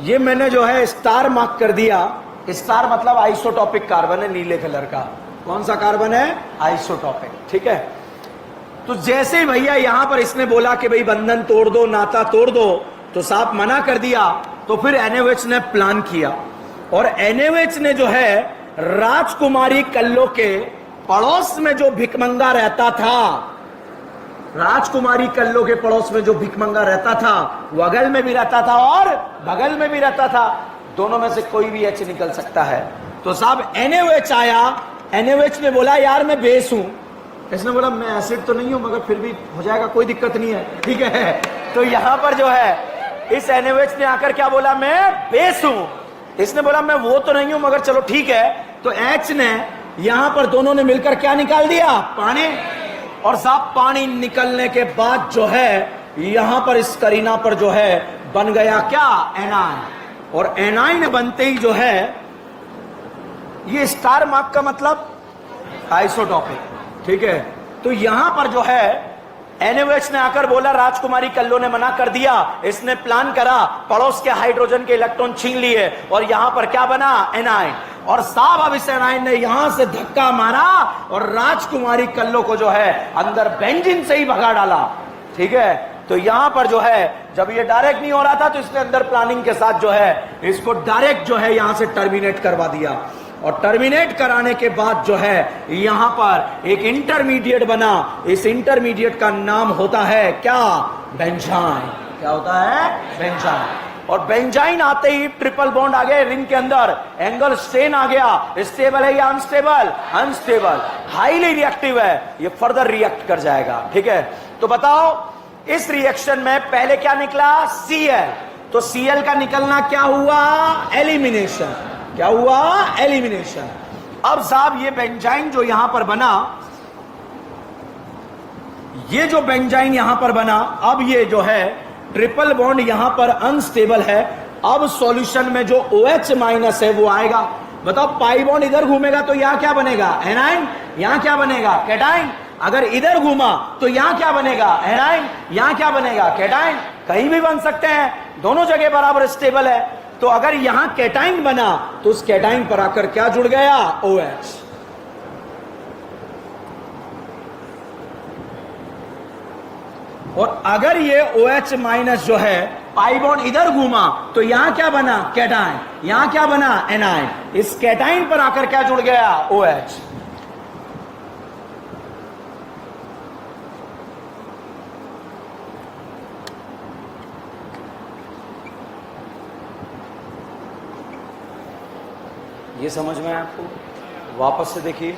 ये मैंने जो है स्टार मार्क कर दिया। स्टार मतलब आइसोटॉपिक कार्बन है, नीले कलर का। कौन सा कार्बन है? आइसोटॉपिक, ठीक है। तो जैसे ही भैया यहां पर इसने बोला कि भाई बंधन तोड़ दो, नाता तोड़ दो, तो साहब मना कर दिया। तो फिर NaOH ने प्लान किया और NaOH ने जो है राजकुमारी कल्लो के पड़ोस में जो भिकमंगा रहता था, राजकुमारी कल्लो के पड़ोस में जो भिकमंगा रहता था वो अगल में भी रहता था और बगल में भी रहता था, दोनों में से कोई भी H निकल सकता है। तो साहब NaOH आया, NaOH ने बोला यार मैं बेस हूं, इसने बोला मैं एसिड तो नहीं हूं मगर फिर भी हो जाएगा, कोई दिक्कत नहीं है, ठीक है। तो यहां पर जो है इस NaOH ने आकर क्या बोला? मैं बेस हूं। इसने बोला मैं वो तो नहीं हूं मगर चलो ठीक है। तो H ने यहां पर दोनों ने मिलकर क्या निकाल दिया? पानी। और साहब पानी निकलने के बाद जो है यहां पर इस करीना पर जो है बन गया क्या? एनाइन। और एनाइन बनते ही जो है ये स्टार मार्क का मतलब आइसोटॉपिक, ठीक है। तो यहां पर जो है NaOH ने आकर बोला, राजकुमारी कल्लो ने मना कर दिया, इसने प्लान करा, पड़ोस के हाइड्रोजन के इलेक्ट्रॉन छीन लिए और यहां पर क्या बना? एनाइन। और साहब अब इस एनाइन ने यहां से धक्का मारा और राजकुमारी कल्लो को जो है अंदर बेंजीन से ही भगा डाला, ठीक है। तो यहां पर जो है जब ये डायरेक्ट नहीं हो रहा था तो इसने अंदर प्लानिंग के साथ जो है इसको डायरेक्ट जो है यहां से टर्मिनेट करवा दिया। और टर्मिनेट कराने के बाद जो है यहां पर एक इंटरमीडिएट बना। इस इंटरमीडिएट का नाम होता है क्या? बेंजाइन। क्या होता है? बेंजाइन। और बेंजाइन आते ही ट्रिपल बॉन्ड आ गया रिंग के अंदर, एंगल स्ट्रेन आ गया, स्टेबल है या अनस्टेबल, अनस्टेबल, हाईली रिएक्टिव है, ये फर्दर रिएक्ट कर जाएगा। ठीक है, तो बताओ इस रिएक्शन में पहले क्या निकला, Cl, तो Cl का निकलना क्या हुआ, एलिमिनेशन। क्या हुआ, एलिमिनेशन। अब साहब ये बेंजाइन जो यहां पर बना, ये जो बेंजाइन यहां पर बना, अब ये जो है ट्रिपल बॉन्ड यहां पर अनस्टेबल है। अब सॉल्यूशन में जो OH माइनस है वो आएगा। बताओ पाई बॉन्ड इधर घूमेगा तो यहां क्या बनेगा, एनाइन, यहां क्या बनेगा, कैटाइन। अगर इधर घूमा तो यहां क्या बनेगा, एनाइन, यहां क्या बनेगा, कैटाइन। कहीं भी बन सकते हैं, दोनों जगह बराबर स्टेबल है। तो अगर यहां कैटाइन बना तो उस कैटाइन पर आकर क्या जुड़ गया, OH। और अगर ये OH माइनस जो है पाई बॉन्ड इधर घूमा तो यहां क्या बना, कैटाइन, यहां क्या बना, एनाइन। इस कैटाइन पर आकर क्या जुड़ गया, OH। ये समझ में आया आपको? वापस से देखिए,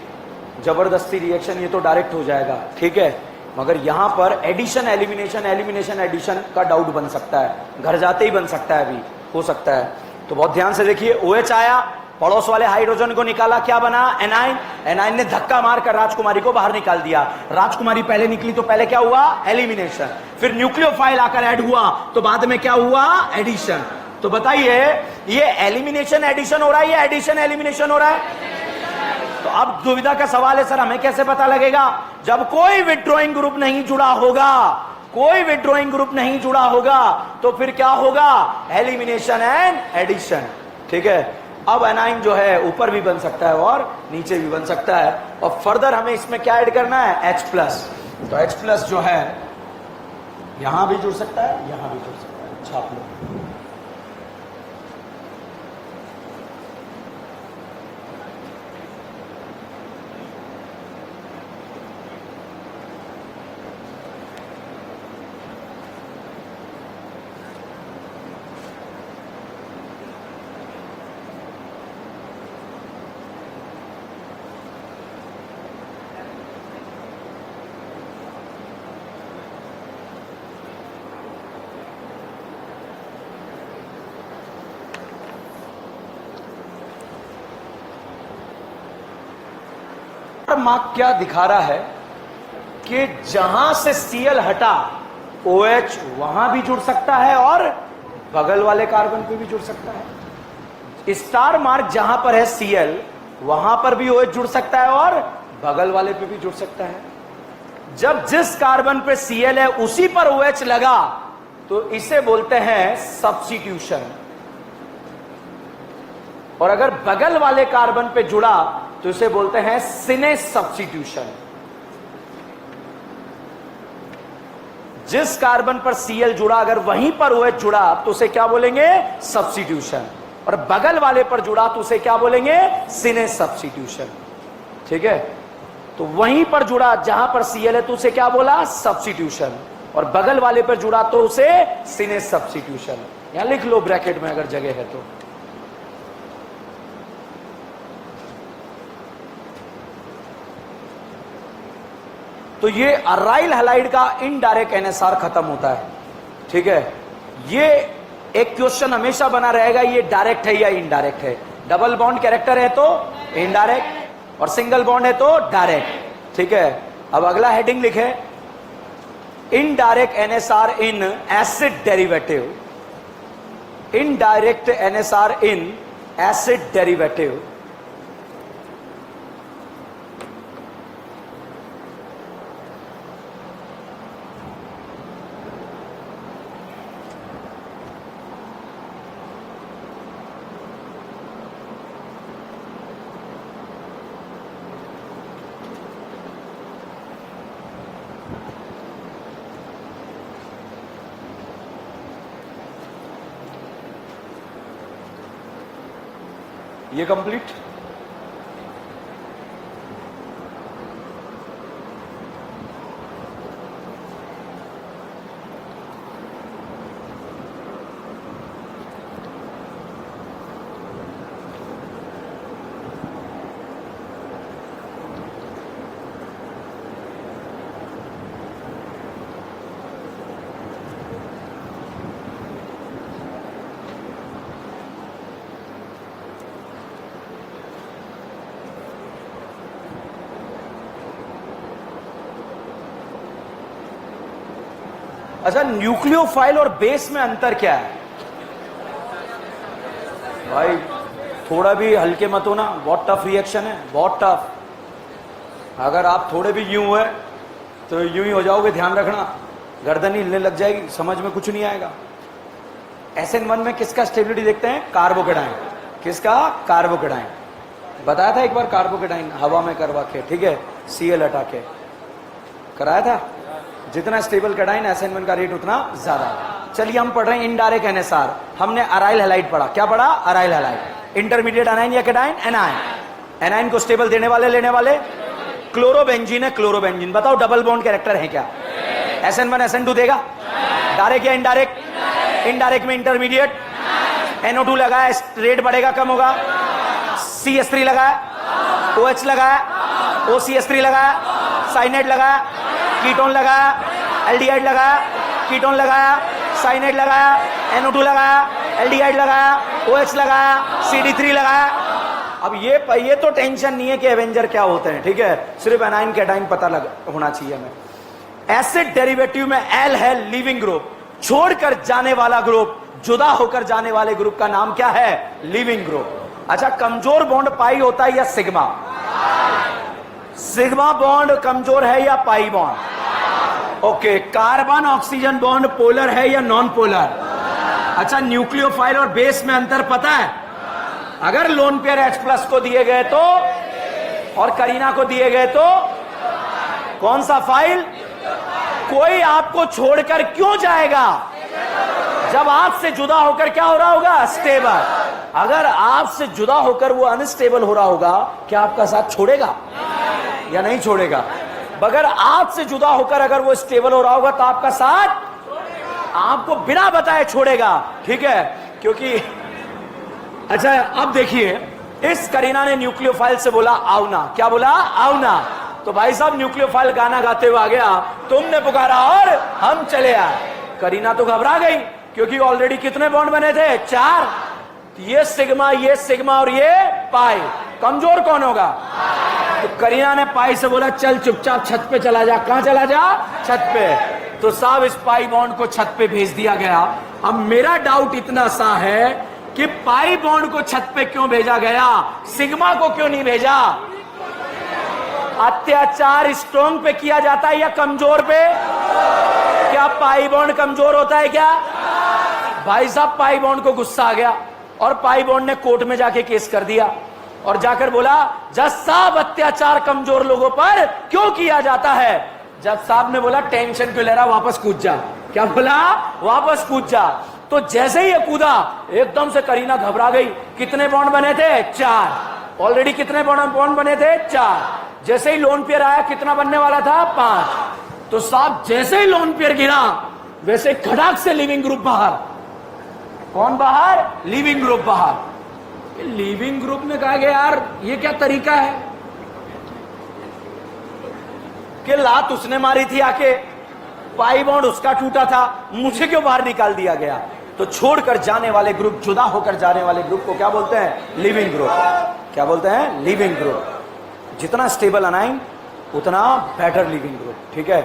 जबरदस्ती रिएक्शन ये तो डायरेक्ट हो जाएगा, ठीक है, मगर यहां पर एडिशन एलिमिनेशन, एलिमिनेशन एडिशन का डाउट बन सकता है, घर जाते ही बन सकता है, अभी हो सकता है। तो बहुत ध्यान से देखिए, OH आया, पड़ोस वाले हाइड्रोजन को निकाला, क्या बना, एनाइन। एनाइन ने धक्का मारकर राजकुमारी को बाहर निकाल दिया। राजकुमारी पहले निकली तो पहले क्या हुआ, एलिमिनेशन। फिर न्यूक्लियोफाइल आकर ऐड हुआ तो बाद में क्या हुआ, एडिशन। तो बताइए ये एलिमिनेशन एडिशन हो रहा है या एडिशन एलिमिनेशन हो रहा है? तो अब दुविधा का सवाल है, सर हमें कैसे पता लगेगा? जब कोई विथड्रॉइंग ग्रुप नहीं जुड़ा होगा, कोई विथड्रॉइंग ग्रुप नहीं जुड़ा होगा तो फिर क्या होगा, एलिमिनेशन एंड एडिशन। ठीक है, अब एनाइन जो है ऊपर भी बन सकता है और नीचे भी बन सकता है। और फर्दर हमें इसमें क्या ऐड करना है, H+। तो H+ जो है यहां भी जुड़ सकता है, यहां भी जुड़ सकता है, छाप लो। मार्क क्या दिखा रहा है कि जहां से Cl हटा OH वहां भी जुड़ सकता है और बगल वाले कार्बन पे भी जुड़ सकता है। स्टार मार्क जहां पर है Cl वहां पर भी OH जुड़ सकता है और बगल वाले पे भी जुड़ सकता है। जब जिस कार्बन पे Cl है उसी पर OH लगा तो इसे बोलते हैं सब्स्टिट्यूशन। और अगर बगल वाले कार्बन पे जुड़ा तो इसे बोलते हैं सिने सब्स्टिट्यूशन। जिस कार्बन पर Cl जुड़ा अगर वहीं पर OH जुड़ा तो उसे क्या बोलेंगे, सब्स्टिट्यूशन। और बगल वाले पर जुड़ा तो उसे क्या बोलेंगे, सिने सब्स्टिट्यूशन। ठीक है, तो वहीं पर जुड़ा जहां पर Cl है तो उसे क्या बोला, सब्स्टिट्यूशन। और बगल वाले पर जुड़ा तो उसे सिने सब्स्टिट्यूशन। यहां लिख लो ब्रैकेट में अगर जगह है तो। तो ये अराइल हैलाइड का इनडायरेक्ट NSR खत्म होता है। ठीक है, ये एक क्वेश्चन हमेशा बना रहेगा, ये डायरेक्ट है या इनडायरेक्ट है। डबल बॉन्ड कैरेक्टर है तो इनडायरेक्ट और सिंगल बॉन्ड है तो डायरेक्ट। ठीक है, अब अगला हेडिंग लिखे, indirect NSR in acid derivative. Indirect NSR in acid derivative. ये कंप्लीट। अच्छा, न्यूक्लियोफाइल और बेस में अंतर क्या है भाई? थोड़ा भी हल्के मत हो ना, बहुत टफ रिएक्शन है, बहुत टफ। अगर आप थोड़े भी यूं हुए तो यूं ही हो जाओगे, ध्यान रखना, गर्दन ही हिलने लग जाएगी, समझ में कुछ नहीं आएगा। SN1 में किसका स्टेबिलिटी देखते हैं? कार्बोकेटाइन। किसका? कार्बोकेटाइन। बताया था एक बार, कार्बोकेटाइन हवा में करवा के, ठीक है, Cl हटा के कराया था। जितना स्टेबल कैटाइन SN1 का रेट उतना ज्यादा। चलिए हम पढ़ रहे हैं इनडायरेक्ट NSR। हमने अराइल हैलाइड पढ़ा। क्या पढ़ा? Aryl halide. इंटरमीडिएट एनाइन या कैटाइन? एनाइन। एनाइन को स्टेबल देने वाले, लेने वाले क्लोरोबेंजीन है, क्लोरोबेंजीन। बताओ डबल बॉन्ड कैरेक्टर है क्या? SN1 SN2 देगा? डायरेक्ट या इनडायरेक्ट? इनडायरेक्ट में इंटरमीडिएट NO2 लगाया, रेट बढ़ेगा कम होगा। CH3 लगाया, OH लगाया, OCH3 लगाया, साइनेट लगाया, कीटोन लगाया, एल्डिहाइड लगाया, कीटोन लगाया, साइनेट लगाया, NO2 लगाया, एल्डिहाइड लगाया, OH लगाया, CD3 लगाया। अब ये तो टेंशन नहीं है कि एवेंजर क्या होते हैं, ठीक है, सिर्फ एनाइन कैटाइन पता होना चाहिए हमें। एसिड डेरिवेटिव में एल है लीविंग ग्रुप। छोड़कर जाने वाला ग्रुप, जुदा होकर जाने वाले ग्रुप का नाम क्या है? Leaving group. अच्छा, कमजोर बॉन्ड पाई होता है या सिग्मा? सिग्मा बॉन्ड कमजोर है या pi bond? Okay. Carbon oxygen bond polar है या नॉन पोलर? अच्छा, न्यूक्लियोफाइल और बेस में अंतर पता है? अगर लोन पेयर H+ को दिए गए तो, और करीना को दिए गए तो, कौन सा फाइल? कोई आपको छोड़कर क्यों जाएगा? जब आपसे जुदा होकर क्या हो रहा होगा? स्टेबल। अगर आपसे जुदा होकर वो अनस्टेबल हो रहा होगा, क्या आपका साथ छोड़ेगा या नहीं छोड़ेगा? अगर आपसे जुदा होकर अगर वो स्टेबल हो रहा होगा तो आपका साथ आपको बिना बताए छोड़ेगा, ठीक है, क्योंकि अच्छा अब देखिए, इस करीना ने न्यूक्लियोफाइल से बोला आओ ना। क्या बोला? आओ ना। तो भाई साहब न्यूक्लियोफाइल गाना गाते हुए आ गया, तुमने पुकारा और हम चले आए। करीना तो घबरा गई, क्योंकि ऑलरेडी कितने बॉन्ड बने थे? 4। ये सिग्मा और ये पाई। कमजोर कौन होगा? तो करीना ने पाई से बोला चल चुपचाप छत पे चला जा। कहां चला जा? छत पे। तो साहब इस पाई बॉन्ड को छत पे भेज दिया गया। अब मेरा डाउट इतना सा है कि पाई बॉन्ड को छत पे क्यों भेजा गया, सिग्मा को क्यों नहीं भेजा? अत्याचार स्ट्रॉन्ग पे किया जाता है या कमजोर पे? क्या पाई बॉन्ड कमजोर होता है क्या? भाई साहब पाई बॉन्ड को गुस्सा आ गया और पाई बॉन्ड ने कोर्ट में जाके केस कर दिया और जाकर बोला जज साहब अत्याचार कमजोर लोगों पर क्यों किया जाता है? जज साहब ने बोला टेंशन क्यों ले रहा, वापस कूद जा। क्या बोला? वापस कूद जा। तो जैसे ही ये कूदा, एकदम से करीना घबरा गई। कितने बॉन्ड बने थे? 4। ऑलरेडी कितने बॉन्ड बने थे? 4। जैसे ही लोन पेयर आया, कितना बनने वाला था? 5। तो साहब जैसे ही लोन पेयर गिरा, वैसे खड़ाक से लिविंग ग्रुप बाहर। कौन बाहर? लिविंग ग्रुप बाहर। लिविंग ग्रुप में कहा गया यार ये क्या तरीका है कि लात उसने मारी थी आके, पाई बॉन्ड उसका टूटा था, मुझे क्यों बाहर निकाल दिया गया? तो छोड़कर जाने वाले ग्रुप, जुदा होकर जाने वाले ग्रुप को क्या बोलते हैं? Leaving group. क्या बोलते हैं? Leaving group. जितना स्टेबल अनाइन उतना बेटर लिविंग ग्रुप, ठीक है।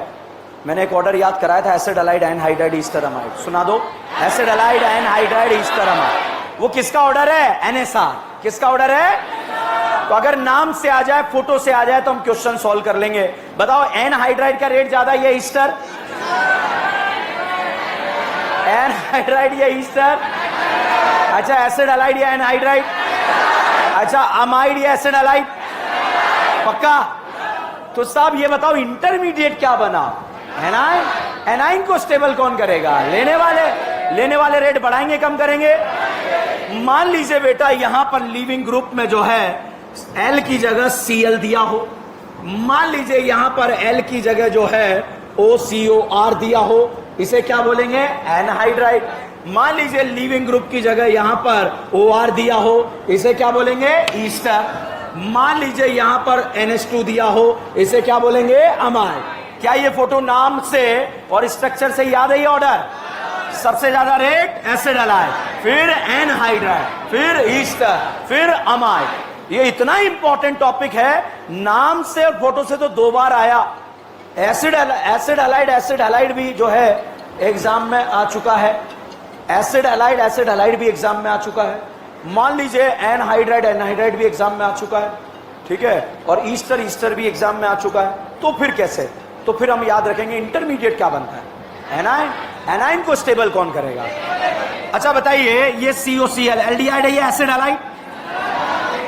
मैंने एक ऑर्डर याद कराया था, acid allied anhydride Easter amide. सुना दो, acid allied anhydride Easter amide. वो किसका ऑर्डर है? NSR। किसका ऑर्डर है? तो अगर नाम से आ जाए, फोटो से आ जाए तो हम क्वेश्चन सॉल्व कर लेंगे। बताओ एनहाइड्राइड का रेट ज्यादा है या ईस्टर? एनहाइड्राइड या ईस्टर? अच्छा, एसिड अलाइड या एनहाइड्राइड? अच्छा, अमाइड या एसिड अलाइड? पक्का? तो साहब ये बताओ इंटरमीडिएट क्या बना? एनाइन। एनाइन को स्टेबल कौन करेगा? लेने वाले। लेने वाले रेट बढ़ाएंगे कम करेंगे? मान लीजिए बेटा यहां पर लिविंग ग्रुप में जो है L की जगह Cl दिया हो, मान लीजिए यहां पर L की जगह जो है OCOR दिया हो, इसे क्या बोलेंगे? एनहाइड्राइड। मान लीजिए लिविंग ग्रुप की जगह यहां पर OR दिया हो, इसे क्या बोलेंगे? ईस्टर। मान लीजिए यहां पर NH2 दिया हो, इसे क्या बोलेंगे? अमाइड। क्या ये फोटो नाम से और स्ट्रक्चर से याद है ये ऑर्डर? सबसे ज्यादा रेट एसिड अलाइड, फिर एनहाइड्राइड, फिर ईस्टर, फिर अमाइड। ये इतना इंपॉर्टेंट टॉपिक है, नाम से और फोटो से तो 2 बार आया। एसिड अलाइड भी जो है एग्जाम में आ चुका है, एसिड हैलाइड भी एग्जाम में आ चुका है, मान लीजिए एनहाइड्राइड भी एग्जाम में आ चुका है, ठीक है, और ईस्टर भी एग्जाम में आ चुका है। तो फिर कैसे? तो फिर हम याद रखेंगे इंटरमीडिएट क्या बनता है, एनाइन को स्टेबल कौन करेगा? अच्छा बताइए, ये COCl एल्डिहाइड है, ये एसिड हैलाइड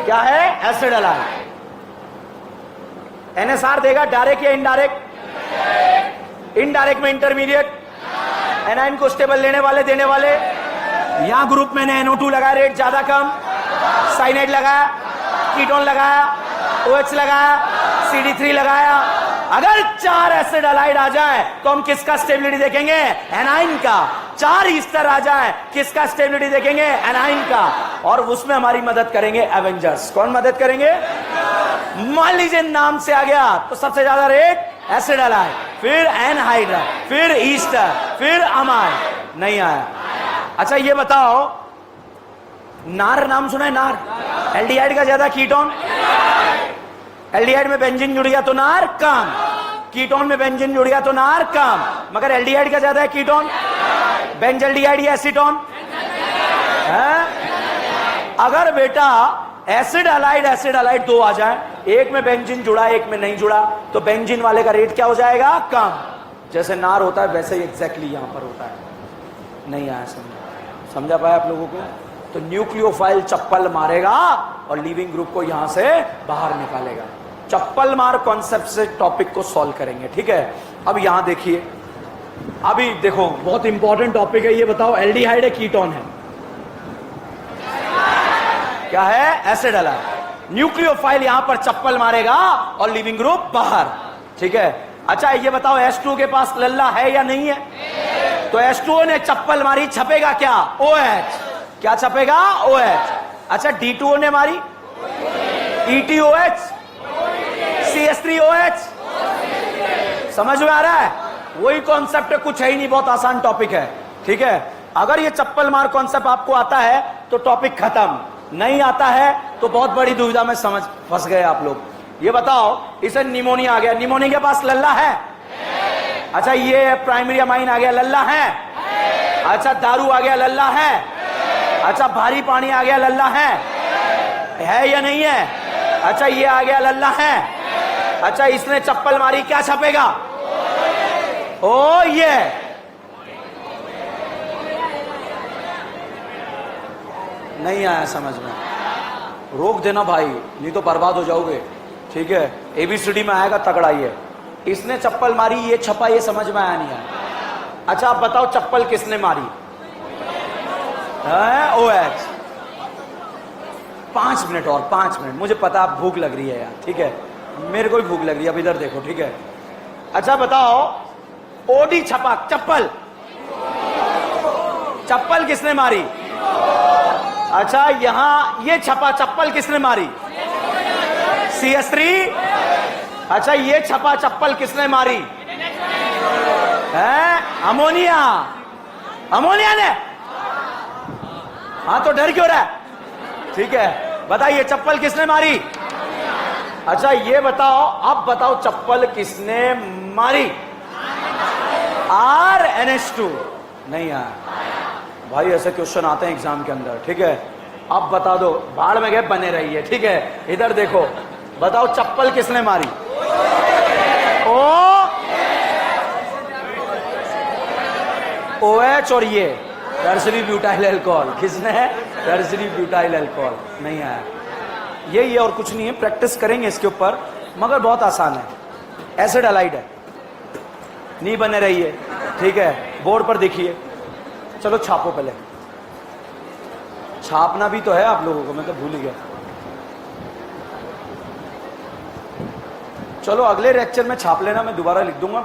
क्या है? Acid halide. NSR देगा डायरेक्ट या इनडायरेक्ट? इनडायरेक्ट में इंटरमीडिएट, एनाइन को स्टेबल देने वाले। यहां ग्रुप में NO2 लगाया, रेट ज्यादा कम, साइनाइड लगाया, कीटोन लगाया, OH लगाया, CD3 लगाया। अगर 4 एसिड हैलाइड आ जाए तो हम किसका स्टेबिलिटी देखेंगे? एनाइन का। 4 ईस्टर आ जाए, किसका स्टेबिलिटी देखेंगे? एनाइन का। और उसमें हमारी मदद करेंगे एवेंजर्स। कौन मदद करेंगे? मान लीजिए नाम से आ गया तो सबसे ज्यादा रेट एसिड हैलाइड, फिर एनहाइड्राइड, फिर ईस्टर, फिर अमाइड। नहीं आया। अच्छा ये बताओ, नार नाम सुना है? नार एल्डिहाइड का ज्यादा, कीटोन एल्डिहाइड में बेंजीन जुड़ गया तो नार कम, कीटोन में बेंजीन जुड़ गया तो नार कम, मगर एल्डिहाइड का ज्यादा है कीटोन, बेंजल्डिहाइड या एसीटोन है? अगर बेटा एसिड हैलाइड 2 आ जाए, एक में बेंजीन जुड़ा एक में नहीं जुड़ा, तो बेंजीन वाले का रेट क्या हो जाएगा? कम। जैसे नार होता है वैसे ही एग्जैक्टली यहां पर होता है। नहीं आया समझा पाया आप लोगों को? तो न्यूक्लियोफाइल चप्पल मारेगा और लिविंग ग्रुप को यहां से बाहर निकालेगा। चप्पल मार कॉन्सेप्ट से टॉपिक को सॉल्व करेंगे, ठीक है। अब यहां देखिए, अभी देखो बहुत इंपॉर्टेंट टॉपिक है। ये बताओ, एल्डिहाइड है कीटोन है? क्या है? Acid halide. न्यूक्लियोफाइल यहां पर चप्पल मारेगा और लिविंग ग्रुप बाहर, ठीक है। अच्छा ये बताओ, H2O के पास लल्ला है या नहीं है? तो H2O ने चप्पल मारी, छपेगा क्या? OH। क्या छपेगा? OH। अच्छा D2O ने मारी, ETOH, CH3OH। समझ में आ रहा है? वही कॉन्सेप्ट है, कुछ है ही नहीं, बहुत आसान टॉपिक है, ठीक है। अगर ये चप्पल मार कॉन्सेप्ट आपको आता है तो टॉपिक खत्म, नहीं आता है तो बहुत बड़ी दुविधा में फंस गए आप लोग। ये बताओ, इसे निमोनिया आ गया, निमोनिया के पास लल्ला है? अच्छा ये प्राइमरी अमाइन आ गया, लल्ला है? अच्छा दारू आ गया, लल्ला है? अच्छा भारी पानी आ गया, लल्ला है या नहीं है? अच्छा ये आ गया, लल्ला है? अच्छा इसने चप्पल मारी, क्या छपेगा? ओ ये नहीं आया समझ में? रोक देना भाई, नहीं तो बर्बाद हो जाओगे, ठीक है। ABCD में आएगा तगड़ा। ये इसने चप्पल मारी, ये छपा, ये समझ में आया नहीं आया? अच्छा आप बताओ, चप्पल किसने मारी? OH। 5 मिनट और 5 मिनट, मुझे पता आप भूख लग रही है यार, ठीक है, मेरे को भी भूख लग रही है। अब इधर देखो, ठीक है। अच्छा बताओ, OD छपा, चप्पल किसने मारी? अच्छा यहां ये छपा, चप्पल किसने मारी? CH3। अच्छा ये छपा, चप्पल किसने मारी? है अमोनिया ने। हाँ तो डर क्यों रहा है? ठीक है, बताइए चप्पल किसने मारी? अच्छा ये बताओ, अब बताओ चप्पल किसने मारी? RNH2। नहीं यार भाई, ऐसे क्वेश्चन आते हैं एग्जाम के अंदर, ठीक है। अब बता दो, बाढ़ में गए बने रहिए, ठीक है। इधर देखो, बताओ चप्पल किसने मारी? OH और ये टर्शरी ब्यूटाइल अल्कोहल। किसने? Tertiary butyl alcohol. नहीं आया। ये और कुछ नहीं है, प्रैक्टिस करेंगे इसके ऊपर, मगर बहुत आसान है। एसिड हैलाइड है, नहीं बने रहिए, ठीक है। बोर्ड पर देखिए, चलो छापो, पहले छापना भी तो है आप लोगों को, मैं तो भूल ही गया। चलो अगले लेक्चर में छाप लेना, मैं दोबारा लिख दूंगा।